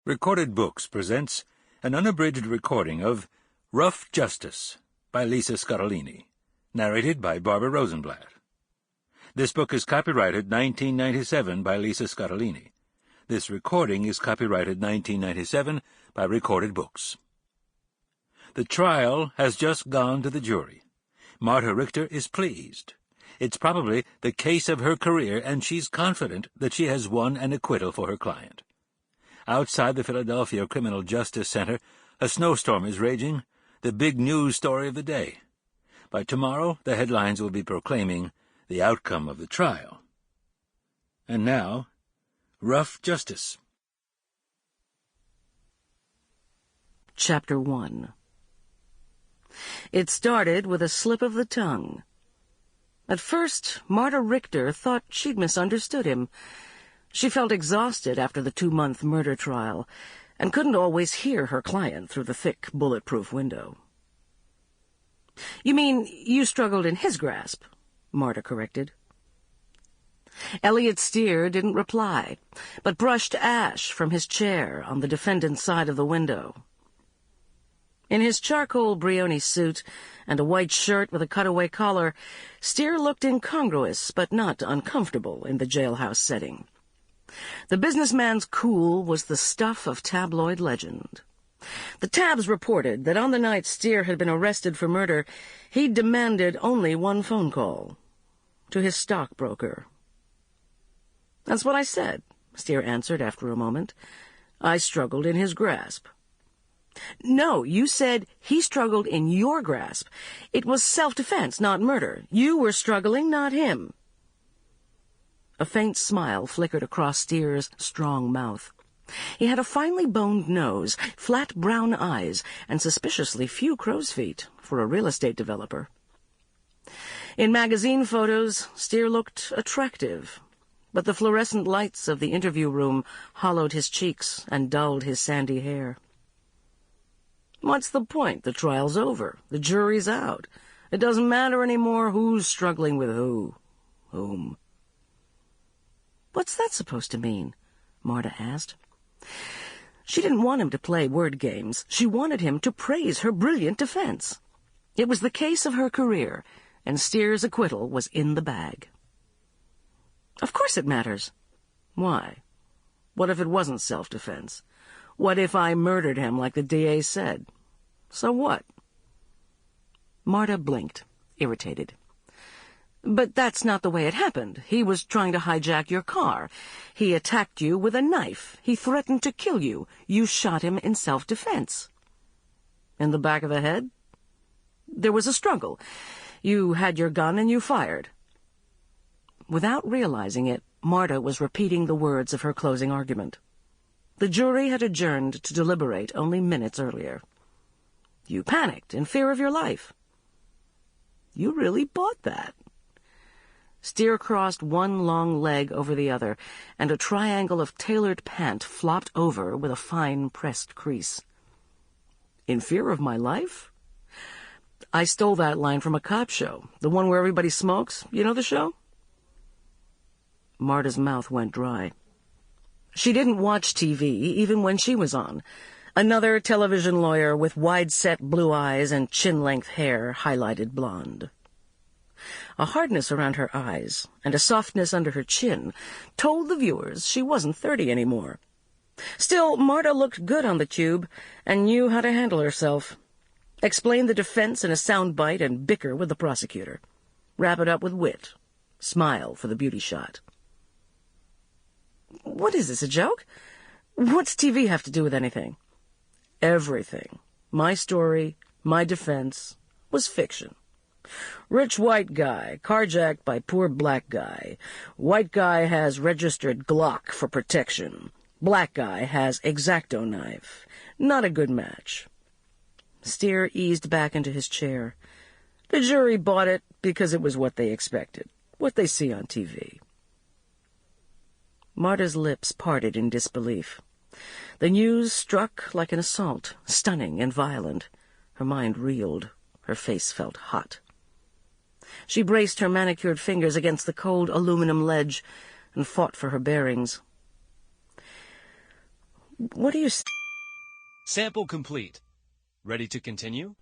Recorded Books presents an unabridged recording of Rough Justice by Lisa Scottoline, narrated by Barbara Rosenblat. This book is copyrighted 1997 by Lisa Scottoline. This recording is copyrighted 1997 by Recorded Books. The trial has just gone to the jury. Marta Richter is pleased. It's probably the case of her career, and she's confident that she has won an acquittal for her client. Outside the Philadelphia Criminal Justice Center, a snowstorm is raging, the big news story of the day. By tomorrow, the headlines will be proclaiming the outcome of the trial. And now, Rough Justice. Chapter 1. It started with a slip of the tongue. At first, Marta Richter thought she'd misunderstood him. She felt exhausted after the 2-month murder trial, and couldn't always hear her client through the thick, bulletproof window. "You mean you struggled in his grasp?" Marta corrected. Elliot Steere didn't reply, but brushed ash from his chair on the defendant's side of the window. In his charcoal Brioni suit and a white shirt with a cutaway collar, Steere looked incongruous but not uncomfortable in the jailhouse setting. The businessman's cool was the stuff of tabloid legend. The tabs reported that on the night Steere had been arrested for murder, he'd demanded only one phone call, to his stockbroker. "That's what I said," Steere answered after a moment. "I struggled in his grasp." "No, you said he struggled in your grasp. It was self-defense, not murder. You were struggling, not him." A faint smile flickered across Steere's strong mouth. He had a finely boned nose, flat brown eyes, and suspiciously few crow's feet for a real estate developer. In magazine photos, Steere looked attractive, but the fluorescent lights of the interview room hollowed his cheeks and dulled his sandy hair. "What's the point? The trial's over. The jury's out. It doesn't matter anymore who's struggling with whom." "What's that supposed to mean?" Marta asked. She didn't want him to play word games. She wanted him to praise her brilliant defense. It was the case of her career, and Steere's acquittal was in the bag. "Of course it matters." "Why? What if it wasn't self-defense? What if I murdered him like the DA said? So what?" Marta blinked, irritated. "But that's not the way it happened. He was trying to hijack your car. He attacked you with a knife. He threatened to kill you. You shot him in self-defense." "In the back of the head?" "There was a struggle. You had your gun and you fired." Without realizing it, Marta was repeating the words of her closing argument. The jury had adjourned to deliberate only minutes earlier. "You panicked in fear of your life." "You really bought that?" Steere crossed one long leg over the other, and a triangle of tailored pant flopped over with a fine pressed crease. "In fear of my life?" "I stole that line from a cop show, the one where everybody smokes. You know the show?" Marta's mouth went dry. She didn't watch TV, even when she was on. Another television lawyer with wide-set blue eyes and chin-length hair highlighted blonde. A hardness around her eyes and a softness under her chin told the viewers she wasn't 30 anymore. Still, Marta looked good on the tube and knew how to handle herself. Explain the defense in a soundbite and bicker with the prosecutor. Wrap it up with wit. Smile for the beauty shot. "What is this, a joke? What's TV have to do with anything?" "Everything. My story, my defense, was fiction. Rich white guy, carjacked by poor black guy. White guy has registered Glock for protection. Black guy has X-Acto knife. Not a good match." Steere eased back into his chair. The jury bought it because it was what they expected, what they see on TV. Marta's lips parted in disbelief. The news struck like an assault, stunning and violent. Her mind reeled. Her face felt hot. She braced her manicured fingers against the cold aluminum ledge and fought for her bearings. What are you... Sample complete. Ready to continue?